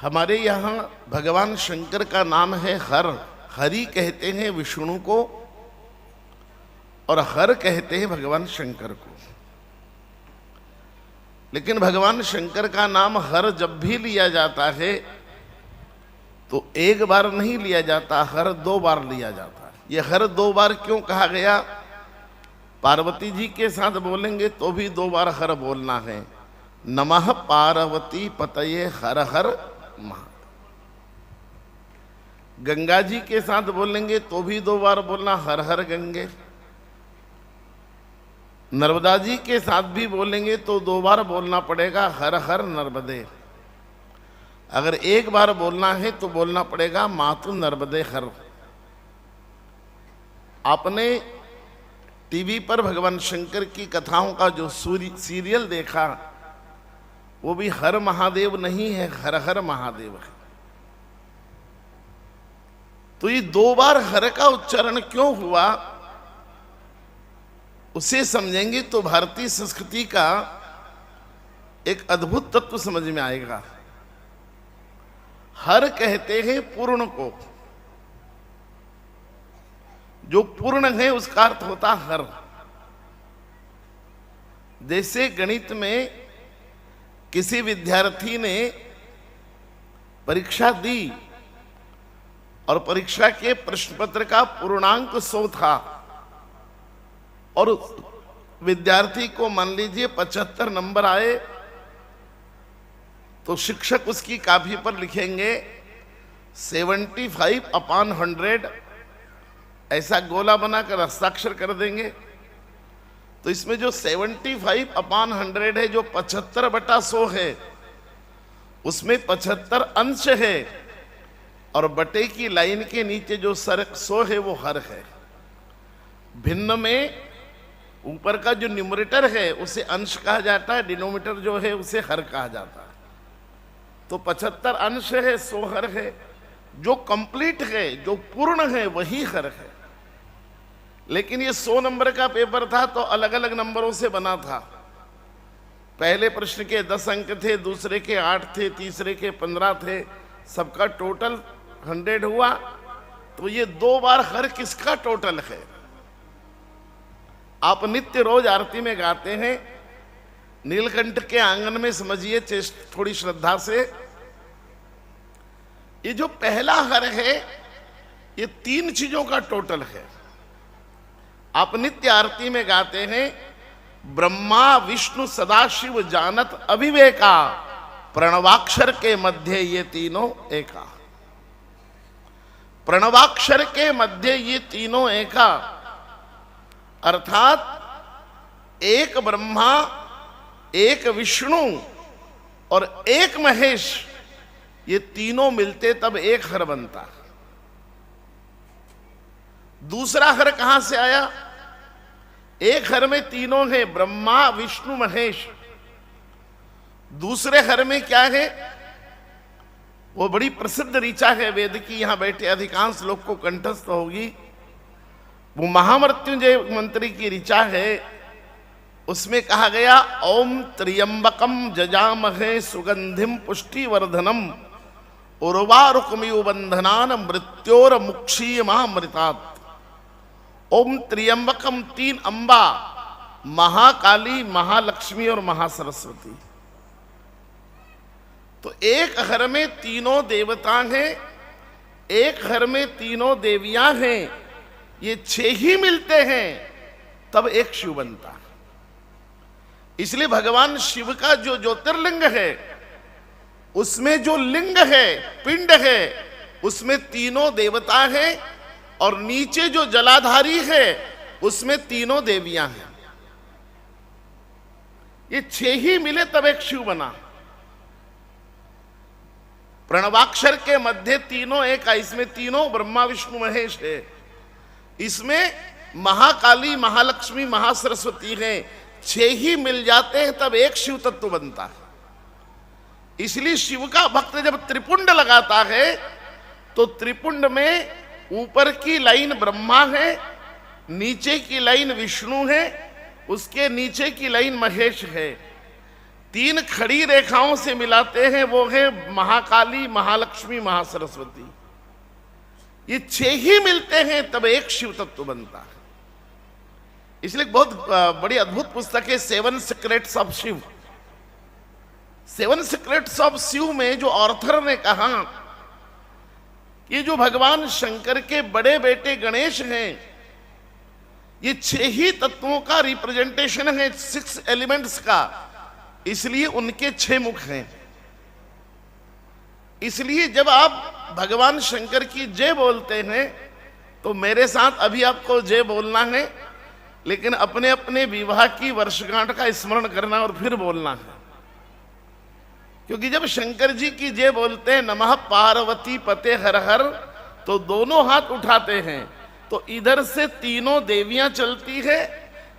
हमारे यहाँ भगवान शंकर का नाम है हर। हरि कहते हैं विष्णु को और हर कहते हैं भगवान शंकर को। लेकिन भगवान शंकर का नाम हर जब भी लिया जाता है तो एक बार नहीं लिया जाता, हर 2 बार लिया जाता है। ये हर 2 बार क्यों कहा गया? पार्वती जी के साथ बोलेंगे तो भी 2 बार हर बोलना है। नमः पार्वती पतये हर हर महादेव। गंगा जी के साथ बोलेंगे तो भी 2 बार बोलना हर हर गंगे। नर्मदा जी के साथ भी बोलेंगे तो 2 बार बोलना पड़ेगा हर हर नर्मदे। अगर एक बार बोलना है तो बोलना पड़ेगा मातु नर्मदे हर। आपने टीवी पर भगवान शंकर की कथाओं का जो सीरियल देखा वो भी हर महादेव नहीं है, हर हर महादेव है। तो ये 2 बार हर का उच्चारण क्यों हुआ उसे समझेंगे तो भारतीय संस्कृति का एक अद्भुत तत्व समझ में आएगा। हर कहते हैं पूर्ण को, जो पूर्ण है उसका अर्थ होता हर। जैसे गणित में किसी विद्यार्थी ने परीक्षा दी और परीक्षा के प्रश्न पत्र का पूर्णांक 100 था और विद्यार्थी को मान लीजिए 75 नंबर आए तो शिक्षक उसकी कॉपी पर लिखेंगे 75/100, ऐसा गोला बनाकर हस्ताक्षर कर देंगे। तो इसमें जो 75/100 है, जो 75/100 है, उसमें 75 अंश है और बटे की लाइन के नीचे जो 100 है वो हर है। भिन्न में ऊपर का जो न्यूमरेटर है उसे अंश कहा जाता है, डिनोमिनेटर जो है उसे हर कहा जाता है। तो 75 अंश है, 100 हर है। जो कंप्लीट है, जो पूर्ण है, वही हर है। लेकिन ये 100 नंबर का पेपर था तो अलग अलग नंबरों से बना था। पहले प्रश्न के 10 अंक थे, दूसरे के 8 थे, तीसरे के 15 थे, सबका टोटल 100 हुआ। तो ये 2 बार हर किसका टोटल है? आप नित्य रोज आरती में गाते हैं, नीलकंठ के आंगन में समझिए थोड़ी श्रद्धा से, ये जो पहला हर है ये 3 चीजों का टोटल है। आप नित्य आरती में गाते हैं, ब्रह्मा विष्णु सदाशिव जानत अविवेका, प्रणवाक्षर के मध्य ये तीनों एका। प्रणवाक्षर के मध्य ये तीनों एका अर्थात एक ब्रह्मा, एक विष्णु और एक महेश, ये तीनों मिलते तब एक हर बनता। दूसरा हर कहां से आया? एक हर में तीनों है, ब्रह्मा विष्णु महेश। दूसरे हर में क्या है? वो बड़ी प्रसिद्ध ऋचा है वेद की, यहां बैठे अधिकांश लोग को कंठस्थ होगी। वो महामृत्युंजय मंत्री की ऋचा है। उसमें कहा गया ओम त्र्यंबकम जजामहे सुगंधिम पुष्टिवर्धनम उर्वारुकमिव बंधनान मृत्योर मुक्षीयमामृतात्। ओम त्र्यंबकम 3 अंबा, महाकाली, महालक्ष्मी और महासरस्वती। तो एक हर में तीनों देवता हैं, एक हर में तीनों देवियां हैं। ये 6 ही मिलते हैं तब एक शिव बनता है। इसलिए भगवान शिव का जो ज्योतिर्लिंग है उसमें जो लिंग है, पिंड है, उसमें तीनों देवता हैं और नीचे जो जलाधारी है उसमें तीनों देवियां हैं। ये 6 ही मिले तब एक शिव बना। प्रणवाक्षर के मध्य तीनों एक, इसमें तीनों ब्रह्मा विष्णु महेश है। इसमें महाकाली, महालक्ष्मी, महासरस्वती है। 6 ही मिल जाते हैं तब एक शिव तत्व बनता है। इसलिए शिव का भक्त जब त्रिपुंड लगाता है तो त्रिपुंड में ऊपर की लाइन ब्रह्मा है, नीचे की लाइन विष्णु है, उसके नीचे की लाइन महेश है। 3 खड़ी रेखाओं से मिलाते हैं, वो है महाकाली, महालक्ष्मी, महासरस्वती। ये 6 ही मिलते हैं तब एक शिव तत्व बनता है। इसलिए बहुत बड़ी अद्भुत पुस्तक है 7 secrets of Shiv. 7 secrets of Shiv में जो ऑर्थर ने कहा कि जो भगवान शंकर के बड़े बेटे गणेश हैं, ये 6 ही तत्वों का रिप्रेजेंटेशन है, 6 एलिमेंट्स का, इसलिए उनके 6 मुख हैं। इसलिए जब आप भगवान शंकर की जय बोलते हैं तो मेरे साथ अभी आपको जय बोलना है, लेकिन अपने अपने विवाह की वर्षगांठ का स्मरण करना और फिर बोलना है। क्योंकि जब शंकर जी की जय बोलते हैं नमः पार्वती पते हर हर, तो दोनों हाथ उठाते हैं, तो इधर से तीनों देवियां चलती है,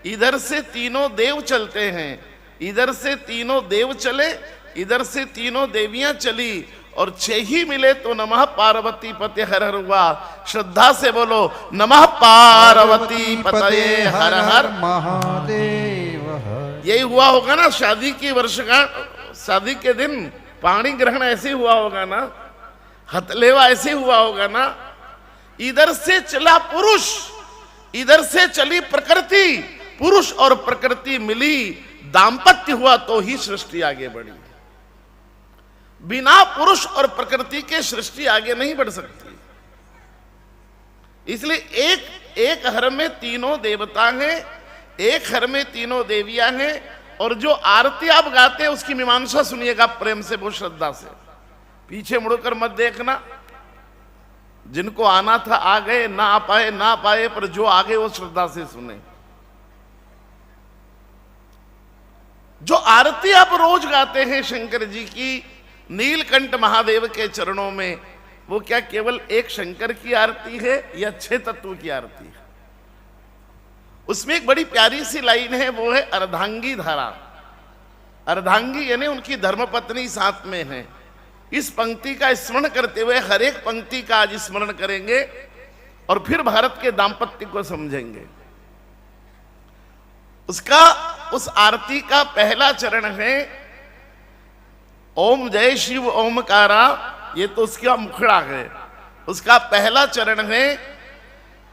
इधर से तीनों देव चलते हैं, इधर से तीनों देव चले, इधर से तीनों देवियां चली, और 6 ही मिले तो नमः पार्वती पते हर हर हुआ। श्रद्धा से बोलो नमः पार्वती पते हर हर महादेव। यही हुआ होगा ना शादी की वर्षगांठ, शादी के दिन पाणी ग्रहण ऐसे हुआ होगा ना, हथलेवा ऐसे हुआ होगा ना। इधर से चला पुरुष, इधर से चली प्रकृति, पुरुष और प्रकृति मिली, दाम्पत्य हुआ तो ही सृष्टि आगे बढ़ी। बिना पुरुष और प्रकृति के सृष्टि आगे नहीं बढ़ सकती। इसलिए एक हर में तीनों देवता हैं, एक हर में तीनों देवियां हैं, और जो आरती आप गाते हैं उसकी मीमांसा सुनिएगा प्रेम से, बहुत श्रद्धा से, पीछे मुड़कर मत देखना। जिनको आना था आ गए, ना आ पाए ना पाए, पर जो आ गए वो श्रद्धा से सुने। जो आरती आप रोज गाते हैं शंकर जी की नीलकंठ महादेव के चरणों में, वो क्या केवल एक शंकर की आरती है या 6 तत्व की आरती है? उसमें एक बड़ी प्यारी सी लाइन है, वो है अर्धांगी धारा। अर्धांगी यानी उनकी धर्मपत्नी साथ में है। इस पंक्ति का स्मरण करते हुए हर एक पंक्ति का आज स्मरण करेंगे और फिर भारत के दाम्पत्य को समझेंगे। उस आरती का पहला चरण है ओम जय शिव ओमकारा, ये तो उसका मुखड़ा है। उसका पहला चरण है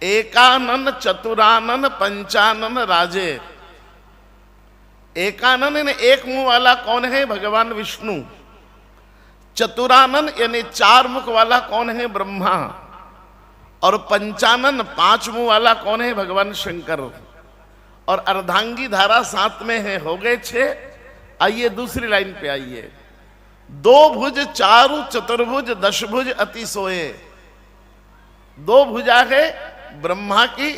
एकानन चतुरानन पंचानन राजे। एकानन यानी एक मुंह वाला कौन है? भगवान विष्णु। चतुरानन यानी 4 मुख वाला कौन है? ब्रह्मा। और पंचानन 5 मुंह वाला कौन है? भगवान शंकर। और अर्धांगी धारा 7 में है, हो गए 6। आइए दूसरी लाइन पे आइए। 2 भुज चारु चतुर्भुज 10 भुज अति सोए। 2 भुजा है ब्रह्मा की,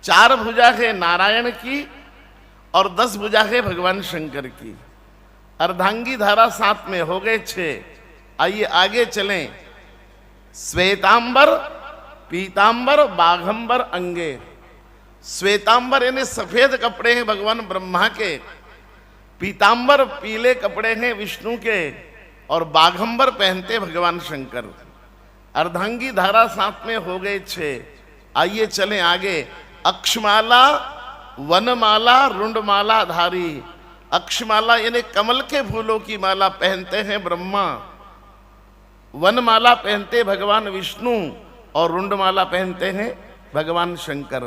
4 भुजा है नारायण की, और 10 भुजा है भगवान शंकर की। अर्धांगी धारा 7 में, हो गए 6। आइए आगे चलें। श्वेतांबर पीतांबर बाघंबर अंगे। श्वेतांबर यानी सफेद कपड़े हैं भगवान ब्रह्मा के, पीतांबर पीले कपड़े हैं विष्णु के, और बाघंबर पहनते भगवान शंकर। अर्धांगी धारा 7 में, हो गए 6। आइए चलें आगे। अक्षमाला वनमाला रुंडमाला धारी। अक्षमाला यानी कमल के फूलों की माला पहनते हैं ब्रह्मा, वनमाला पहनते भगवान विष्णु, और रुंडमाला पहनते हैं भगवान शंकर।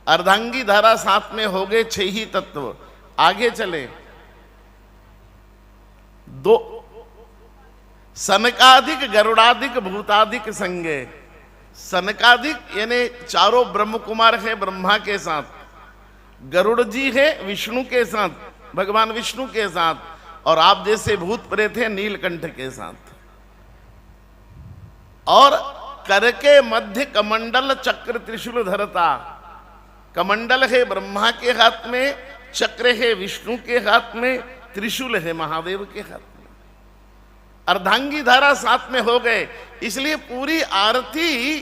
अर्धांगी धारा 7 में, हो गए 6 ही तत्व। आगे चले। 2 सनकादिक गरुड़ादिक भूतादिक संगे। सनकादिक यानी चारों ब्रह्म कुमार है ब्रह्मा के साथ, गरुड़ जी है विष्णु के साथ, भगवान विष्णु के साथ, और आप जैसे भूत प्रेत हैं नीलकंठ के साथ। और कर के मध्य कमंडल चक्र त्रिशूल धरता। कमंडल है ब्रह्मा के हाथ में, चक्र है विष्णु के हाथ में, त्रिशूल है महादेव के हाथ में। अर्धांगी धारा 7 में, हो गए। इसलिए पूरी आरती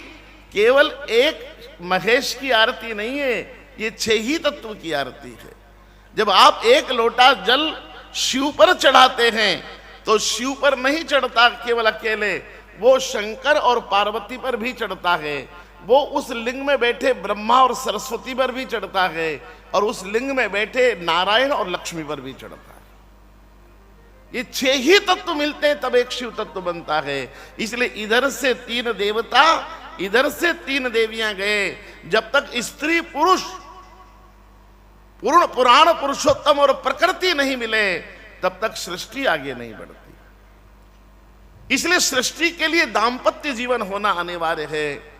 केवल एक महेश की आरती नहीं है, ये 6 ही तत्व की आरती है। जब आप एक लोटा जल शिव पर चढ़ाते हैं तो शिव पर नहीं चढ़ता केवल अकेले, वो शंकर और पार्वती पर भी चढ़ता है, वो उस लिंग में बैठे ब्रह्मा और सरस्वती पर भी चढ़ता है, और उस लिंग में बैठे नारायण और लक्ष्मी पर भी चढ़ता है। ये 6 ही तत्व मिलते हैं तब एक शिव तत्व बनता है। इसलिए इधर से 3 देवता, इधर से 3 देवियां गए। जब तक स्त्री पुरुष पूर्ण पुराण पुरुषोत्तम और प्रकृति नहीं मिले तब तक सृष्टि आगे नहीं बढ़ती। इसलिए सृष्टि के लिए दाम्पत्य जीवन होना अनिवार्य है।